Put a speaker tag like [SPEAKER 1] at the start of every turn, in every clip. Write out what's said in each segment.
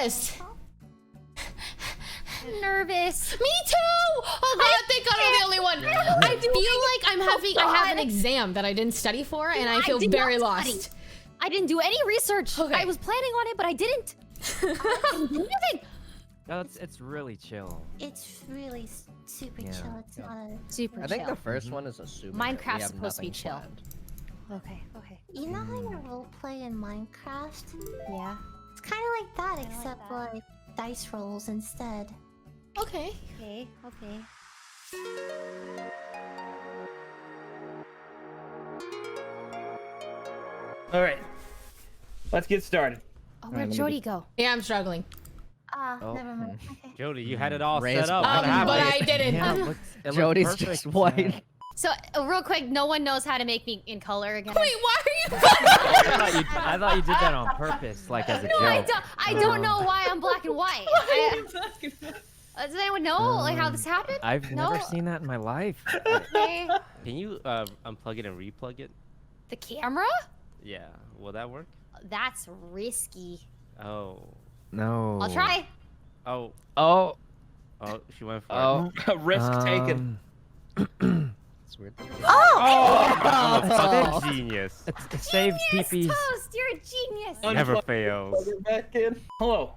[SPEAKER 1] Yes.
[SPEAKER 2] Nervous.
[SPEAKER 1] Me too. Oh God, thank God I'm the only one. I feel like I have an exam that I didn't study for, and I feel very lost.
[SPEAKER 2] I didn't do any research.
[SPEAKER 1] Okay.
[SPEAKER 2] I was planning on it, but I didn't. I didn't do anything.
[SPEAKER 3] No, it's really chill.
[SPEAKER 4] It's really super
[SPEAKER 3] Yeah.
[SPEAKER 4] chill. It's not a...
[SPEAKER 2] Super
[SPEAKER 5] I think
[SPEAKER 2] chill.
[SPEAKER 5] the first one is a super.
[SPEAKER 2] Minecraft's supposed to be chill. Okay.
[SPEAKER 4] You know how you roleplay in Minecraft?
[SPEAKER 2] Yeah.
[SPEAKER 4] It's kind of like that, except like dice rolls instead.
[SPEAKER 1] Okay.
[SPEAKER 2] Okay.
[SPEAKER 6] All right, let's get started.
[SPEAKER 2] Oh, where'd Jody go?
[SPEAKER 1] Yeah, I'm struggling.
[SPEAKER 5] Oh.
[SPEAKER 4] Never mind. Okay.
[SPEAKER 3] Jody, you had it all
[SPEAKER 5] Raise
[SPEAKER 3] set up.
[SPEAKER 5] my
[SPEAKER 3] What happened?
[SPEAKER 1] But I didn't.
[SPEAKER 3] Yeah, it looked
[SPEAKER 5] Jody's
[SPEAKER 3] perfect.
[SPEAKER 5] just white.
[SPEAKER 2] So, real quick, no one knows how to make me in color again.
[SPEAKER 1] Wait, why are you?
[SPEAKER 3] I thought you did that on purpose, like as a
[SPEAKER 2] No,
[SPEAKER 3] joke.
[SPEAKER 2] I don't know why I'm black and white. Does anyone know like how this happened?
[SPEAKER 3] I've never seen that in my life.
[SPEAKER 2] Okay.
[SPEAKER 7] Can you unplug it and replug it?
[SPEAKER 2] The camera?
[SPEAKER 7] Yeah, will that work?
[SPEAKER 2] That's risky.
[SPEAKER 7] Oh.
[SPEAKER 3] No.
[SPEAKER 2] I'll try.
[SPEAKER 7] Oh,
[SPEAKER 3] Oh.
[SPEAKER 7] she went for
[SPEAKER 3] Oh.
[SPEAKER 6] Risk taken.
[SPEAKER 5] It's weird.
[SPEAKER 7] I'm a fucking genius.
[SPEAKER 3] It saves
[SPEAKER 2] Genius
[SPEAKER 3] peepees.
[SPEAKER 2] toast, you're a genius.
[SPEAKER 7] Never fails.
[SPEAKER 6] Plug it back in. Hello.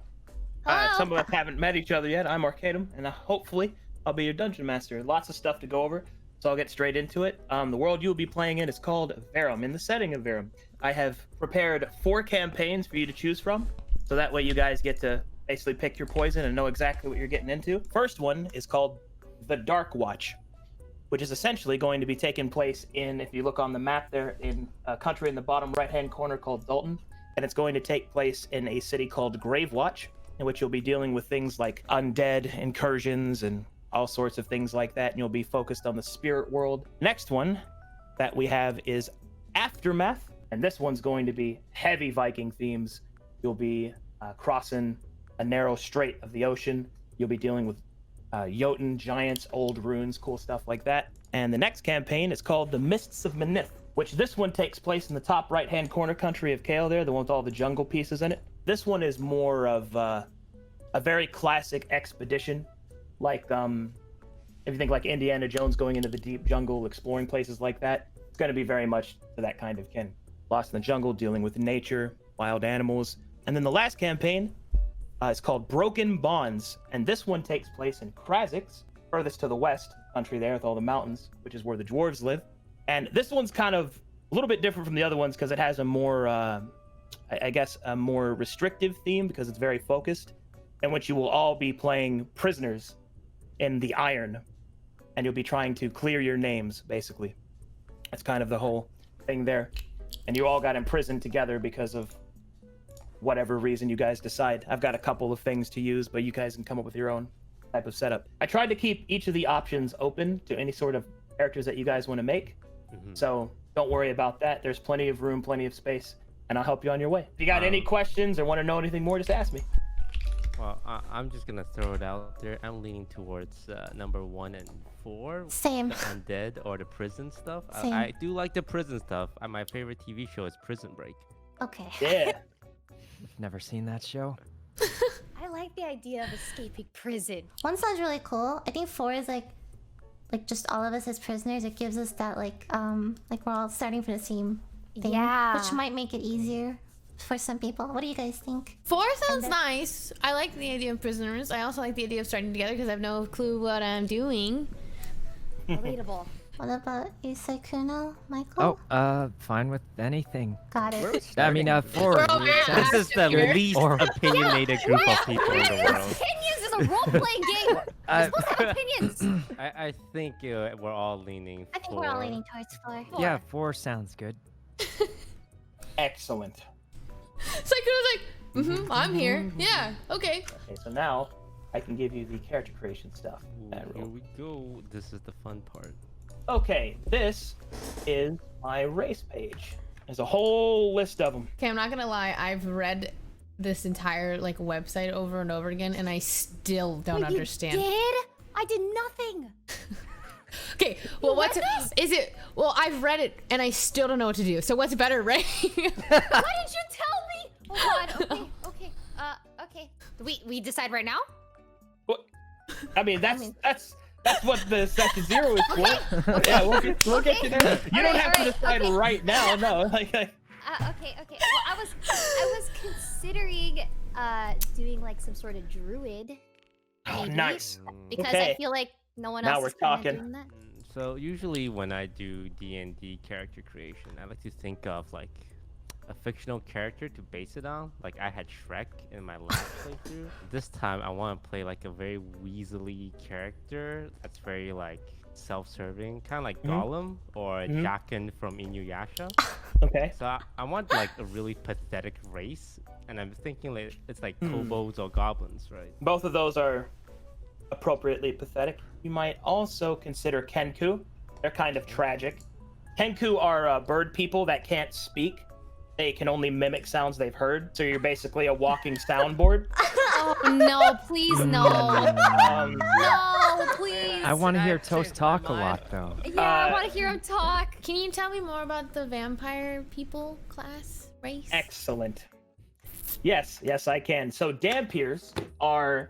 [SPEAKER 2] Hello.
[SPEAKER 6] Some of us haven't met each other yet. I'm Arcadum, and hopefully I'll be your dungeon master. Lots of stuff to go over, so I'll get straight into it. The world you'll be playing in is called Verum. In the setting of Verum, I have prepared 4 campaigns for you to choose from, so that way you guys get to basically pick your poison and know exactly what you're getting into. First one is called The Dark Watch, which is essentially going to be taking place in, if you look on the map there, in a country in the bottom right-hand corner called Dalton, and it's going to take place in a city called Gravewatch, in which you'll be dealing with things like undead incursions and all sorts of things like that, and you'll be focused on the spirit world. Next one that we have is Aftermath, and this one's going to be heavy Viking themes. You'll be crossing a narrow strait of the ocean. You'll be dealing with Jotun, giants, old runes, cool stuff like that. And the next campaign is called The Mists of Manith, which this one takes place in the top right-hand corner country of Kale there, the one with all the jungle pieces in it. This one is more of a very classic expedition, like if you think like Indiana Jones going into the deep jungle, exploring places like that. It's going to be very much to that kind of kin. Lost in the jungle, dealing with nature, wild animals. And then the last campaign is called Broken Bonds, and this one takes place in Krazix, furthest to the west country there with all the mountains, which is where the dwarves live. And this one's kind of a little bit different from the other ones because it has a more, I guess, a more restrictive theme because it's very focused, in which you will all be playing prisoners in the Iron, and you'll be trying to clear your names, basically. That's kind of the whole thing there. And you all got imprisoned together because of whatever reason you guys decide. I've got a couple of things to use, but you guys can come up with your own type of setup. I tried to keep each of the options open to any sort of characters that you guys want to make. So don't worry about that. There's plenty of room, plenty of space, and I'll help you on your way. If you got any questions or want to know anything more, just ask me.
[SPEAKER 7] Well, I'm just gonna throw it out there. I'm leaning towards number 1 and 4.
[SPEAKER 4] Same.
[SPEAKER 7] The undead or the prison stuff.
[SPEAKER 4] Same.
[SPEAKER 7] I do like the prison stuff. My favorite TV show is Prison Break.
[SPEAKER 4] Okay.
[SPEAKER 6] Yeah.
[SPEAKER 3] Never seen that show.
[SPEAKER 2] I like the idea of escaping prison.
[SPEAKER 4] 1 sounds really cool. I think 4 is like just all of us as prisoners. It gives us that like we're all starting from the same thing,
[SPEAKER 2] Yeah.
[SPEAKER 4] which might make it easier for some people. What do you guys think?
[SPEAKER 1] 4 sounds nice. I like the idea of prisoners. I also like the idea of starting together because I have no clue what I'm doing.
[SPEAKER 2] Relatable.
[SPEAKER 4] What about you, Kuno, Michael?
[SPEAKER 3] Oh, fine with anything.
[SPEAKER 4] Got it.
[SPEAKER 3] I mean, 4.
[SPEAKER 7] This is the least opinionated group of people in the world.
[SPEAKER 2] Opinions is a role-playing game. You're supposed to have opinions.
[SPEAKER 7] I think we're all leaning.
[SPEAKER 4] I think we're all leaning towards 4.
[SPEAKER 3] Yeah, 4 sounds good.
[SPEAKER 6] Excellent.
[SPEAKER 1] Saikuno's like, I'm here. Yeah, okay.
[SPEAKER 6] Okay, so now I can give you the character creation stuff.
[SPEAKER 7] Ooh, here we go. This is the fun part.
[SPEAKER 6] Okay, this is my race page. There's a whole list of them.
[SPEAKER 1] Okay, I'm not gonna lie. I've read this entire like website over and over again, and I still don't understand.
[SPEAKER 2] You did? I did nothing.
[SPEAKER 1] Okay, well,
[SPEAKER 2] read
[SPEAKER 1] is it? Well, I've read it, and I still don't know what to do. So what's better, right?
[SPEAKER 2] Why didn't you tell me? Oh God. Okay. Okay. Okay. We decide right now?
[SPEAKER 6] What? I mean, that's what the session 0 is for. Yeah, we'll get you there. You don't have to decide right now. No,
[SPEAKER 2] okay. Well, I was considering doing like some sort of druid.
[SPEAKER 6] Oh,
[SPEAKER 2] maybe,
[SPEAKER 6] nice.
[SPEAKER 2] Because
[SPEAKER 6] Okay.
[SPEAKER 2] I feel like no one
[SPEAKER 6] Now
[SPEAKER 2] else
[SPEAKER 6] we're
[SPEAKER 2] is kinda
[SPEAKER 6] talking.
[SPEAKER 2] doing that.
[SPEAKER 7] So usually when I do D&D character creation, I like to think of like a fictional character to base it on. Like I had Shrek in my last playthrough. This time I want to play like a very Weasley character that's very like self-serving, kind of like Gollum or Jaqen from Inuyasha.
[SPEAKER 6] Okay.
[SPEAKER 7] So I want like a really pathetic race, and I'm thinking like it's like kobolds or goblins, right?
[SPEAKER 6] Both of those are appropriately pathetic. You might also consider Kenku. They're kind of tragic. Kenku are bird people that can't speak. They can only mimic sounds they've heard. So you're basically a walking soundboard.
[SPEAKER 2] Oh no! Please no! No, please!
[SPEAKER 3] I want to hear Toast talk a lot, though.
[SPEAKER 2] Yeah, I want to hear him talk.
[SPEAKER 1] Can you tell me more about the vampire people class race?
[SPEAKER 6] Excellent. Yes, I can. So Dampiers are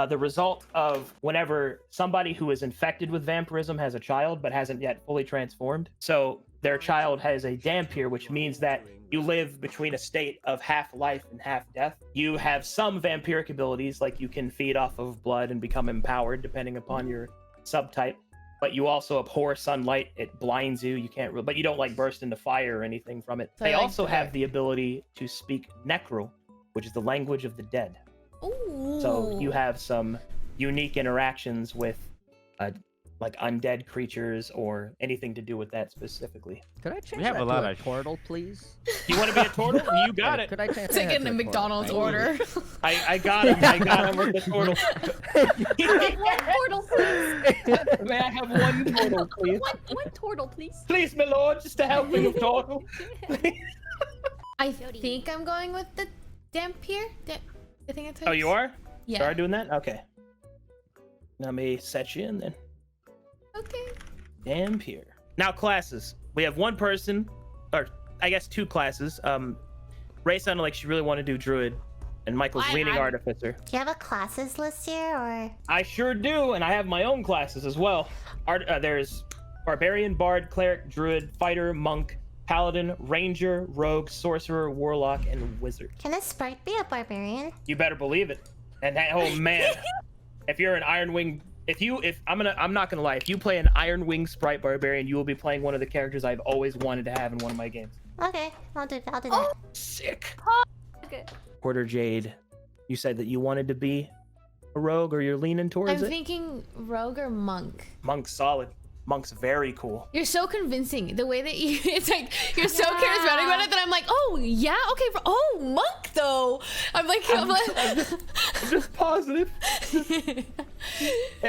[SPEAKER 6] the result of whenever somebody who is infected with vampirism has a child but hasn't yet fully transformed. So their child has a Dampier, which means that you live between a state of half life and half death. You have some vampiric abilities, like you can feed off of blood and become empowered depending upon your subtype. But you also abhor sunlight. It blinds you. You can't, but you don't like burst into fire or anything from it.
[SPEAKER 1] So
[SPEAKER 6] They
[SPEAKER 1] like
[SPEAKER 6] also have the ability to speak Necro, which is the language of the dead.
[SPEAKER 1] Ooh.
[SPEAKER 6] So you have some unique interactions with like undead creatures or anything to do with that specifically.
[SPEAKER 5] Could I change
[SPEAKER 7] We have
[SPEAKER 5] that
[SPEAKER 7] a lot
[SPEAKER 5] to a
[SPEAKER 7] of
[SPEAKER 5] turtle, please?
[SPEAKER 6] You want to be a turtle? You got it.
[SPEAKER 5] Could I change
[SPEAKER 1] It's like
[SPEAKER 5] that
[SPEAKER 1] in
[SPEAKER 5] to
[SPEAKER 1] a
[SPEAKER 5] turtle?
[SPEAKER 1] McDonald's
[SPEAKER 5] Thank you.
[SPEAKER 1] order.
[SPEAKER 6] I got him. I got him with the turtle.
[SPEAKER 2] One turtle, please.
[SPEAKER 6] May I have one turtle, please?
[SPEAKER 2] One turtle, please.
[SPEAKER 6] Please, my lord, just a helping of turtle.
[SPEAKER 1] I think I'm going with the Dampier. I think it's.
[SPEAKER 6] Oh, you are?
[SPEAKER 1] Yeah.
[SPEAKER 6] Start doing that? Okay. Let me set you in then.
[SPEAKER 1] Okay.
[SPEAKER 6] Dampier. Now classes. We have one person, or I guess two classes. Ray sounded like she really wanted to do druid, and Michael's leaning artificer.
[SPEAKER 4] Do you have a classes list here, or?
[SPEAKER 6] I sure do, and I have my own classes as well. There's barbarian, bard, cleric, druid, fighter, monk, paladin, ranger, rogue, sorcerer, warlock, and wizard.
[SPEAKER 4] Can a sprite be a barbarian?
[SPEAKER 6] You better believe it. And that, oh man, if you're an Iron Wing, I'm not gonna lie, if you play an Iron Wing sprite barbarian, you will be playing one of the characters I've always wanted to have in one of my games.
[SPEAKER 4] Okay, I'll do that.
[SPEAKER 6] Sick.
[SPEAKER 2] Okay.
[SPEAKER 6] QuarterJade, you said that you wanted to be a rogue, or you're leaning towards
[SPEAKER 1] I'm
[SPEAKER 6] it?
[SPEAKER 1] thinking rogue or monk.
[SPEAKER 6] Monk's solid. Monk's very cool.
[SPEAKER 1] You're so convincing. The way that you, it's like, you're so charismatic about it that I'm like, oh, yeah, okay, oh, monk, though. I'm
[SPEAKER 6] Just positive.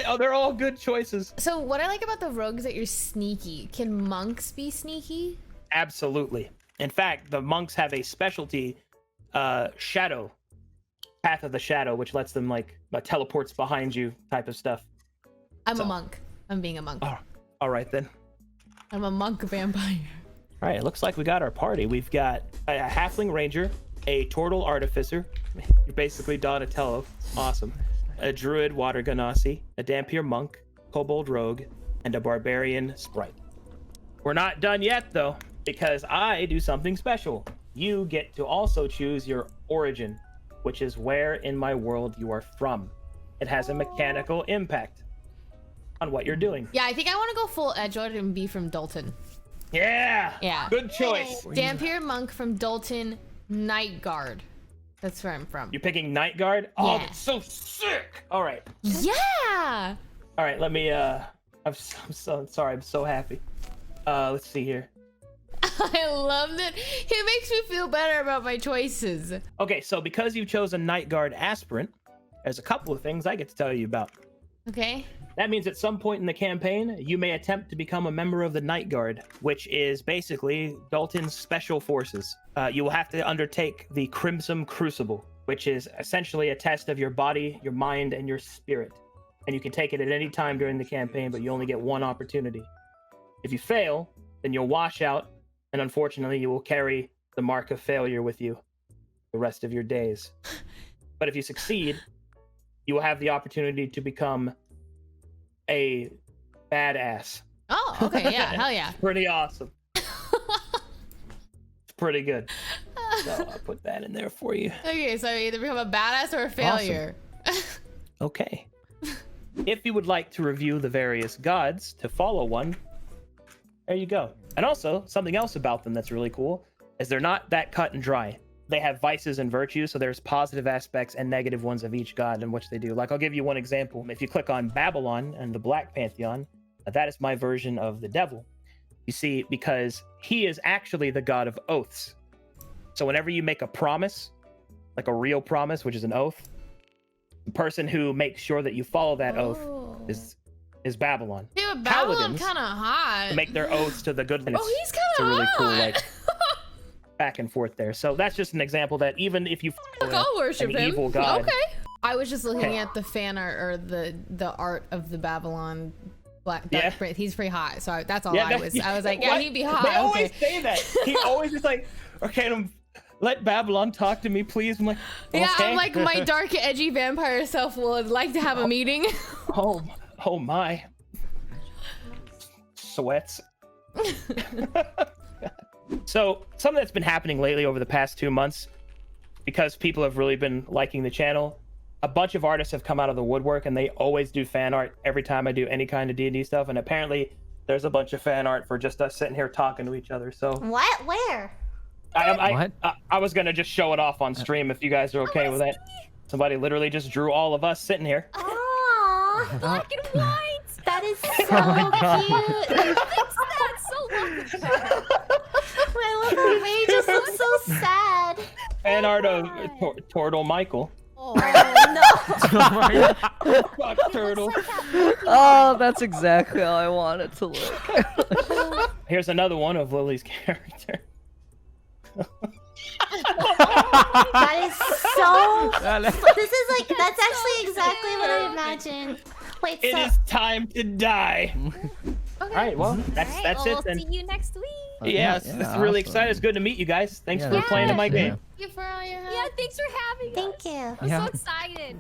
[SPEAKER 6] Oh, they're all good choices.
[SPEAKER 1] So what I like about the rogue is that you're sneaky. Can monks be sneaky?
[SPEAKER 6] Absolutely. In fact, the monks have a specialty, shadow, path of the shadow, which lets them like teleports behind you type of stuff.
[SPEAKER 1] I'm a monk. I'm being a monk.
[SPEAKER 6] Oh, all right then.
[SPEAKER 1] I'm a monk vampire.
[SPEAKER 6] All right, it looks like we got our party. We've got a halfling ranger, a turtle artificer. You're basically Donatello. Awesome. A druid water ganassi, a Dampier monk, kobold rogue, and a barbarian sprite. We're not done yet though, because I do something special. You get to also choose your origin, which is where in my world you are from. It has a mechanical impact on what you're doing.
[SPEAKER 1] Yeah, I think I want to go full Edgewood and be from Dalton.
[SPEAKER 6] Yeah.
[SPEAKER 1] Yeah.
[SPEAKER 6] Good choice.
[SPEAKER 1] Dampier monk from Dalton, Night Guard. That's where I'm from.
[SPEAKER 6] You're picking Night Guard? Oh,
[SPEAKER 1] Yeah.
[SPEAKER 6] that's so sick. All right.
[SPEAKER 1] Yeah.
[SPEAKER 6] All right, let me, I'm so sorry. I'm so happy. Let's see here.
[SPEAKER 1] I love it. It makes me feel better about my choices.
[SPEAKER 6] Okay, so because you chose a Night Guard aspirant, there's a couple of things I get to tell you about.
[SPEAKER 1] Okay.
[SPEAKER 6] That means at some point in the campaign, you may attempt to become a member of the Night Guard, which is basically Dalton's special forces. You will have to undertake the Crimson Crucible, which is essentially a test of your body, your mind, and your spirit. And you can take it at any time during the campaign, but you only get one opportunity. If you fail, then you'll wash out, and unfortunately, you will carry the mark of failure with you the rest of your days. But if you succeed, you will have the opportunity to become a badass.
[SPEAKER 1] Oh, okay, yeah, hell yeah.
[SPEAKER 6] Pretty awesome. It's pretty good. So I'll put that in there for you.
[SPEAKER 1] Okay, so you either become a badass or a failure.
[SPEAKER 6] Okay. If you would like to review the various gods to follow one, there you go. And also, something else about them that's really cool is they're not that cut and dry. They have vices and virtues, so there's positive aspects and negative ones of each god in which they do. Like, I'll give you one example. If you click on Babylon and the Black Pantheon, that is my version of the devil. You see, because he is actually the god of oaths. So whenever you make a promise, like a real promise, which is an oath, the person who makes sure that you follow that oath is Babylon.
[SPEAKER 1] Yeah, but Babylon
[SPEAKER 6] Paladins
[SPEAKER 1] kind of hot.
[SPEAKER 6] make their oaths to the good.
[SPEAKER 1] Oh, he's kind
[SPEAKER 6] It's
[SPEAKER 1] of
[SPEAKER 6] a really cool,
[SPEAKER 1] hot.
[SPEAKER 6] like, back and forth there. So that's just an example that even if you
[SPEAKER 1] I'll worship
[SPEAKER 6] an
[SPEAKER 1] him.
[SPEAKER 6] evil god,
[SPEAKER 1] Okay. I was just looking at the fan art or the art of the Babylon Black. He's pretty hot. So that's all I was. I was like, yeah, he'd be hot.
[SPEAKER 6] They always say that. He always is like, okay, let Babylon talk to me, please. I'm like, okay.
[SPEAKER 1] Yeah, I'm like, my dark, edgy vampire self would like to have a meeting.
[SPEAKER 6] Oh my. Sweats. So something that's been happening lately over the past 2 months, because people have really been liking the channel, a bunch of artists have come out of the woodwork, and they always do fan art every time I do any kind of D&D stuff. And apparently there's a bunch of fan art for just us sitting here talking to each other. So
[SPEAKER 4] What? Where?
[SPEAKER 6] I was gonna just show it off on stream if you guys are okay with that. Somebody literally just drew all of us sitting here.
[SPEAKER 4] Aww.
[SPEAKER 2] Black and white.
[SPEAKER 4] That is so cute.
[SPEAKER 2] That's so lovely.
[SPEAKER 4] I love how Ray just looks so sad.
[SPEAKER 6] Fan art of Turtle Michael.
[SPEAKER 2] Oh,
[SPEAKER 4] no.
[SPEAKER 6] Fuck Turtle.
[SPEAKER 5] Oh, that's exactly how I want it to look.
[SPEAKER 6] Here's another one of Lily's character.
[SPEAKER 4] That is so. This is like, that's actually exactly what I imagined. Wait,
[SPEAKER 6] It is time to die.
[SPEAKER 2] Okay.
[SPEAKER 6] All right, well, that's
[SPEAKER 2] well,
[SPEAKER 6] it then.
[SPEAKER 2] We'll see you next week.
[SPEAKER 6] Yeah, it's really excited. It's good to meet you guys. Thanks for playing in my game.
[SPEAKER 1] Thank you for all your help.
[SPEAKER 2] Yeah, thanks for having us.
[SPEAKER 4] Thank you.
[SPEAKER 2] I'm so excited.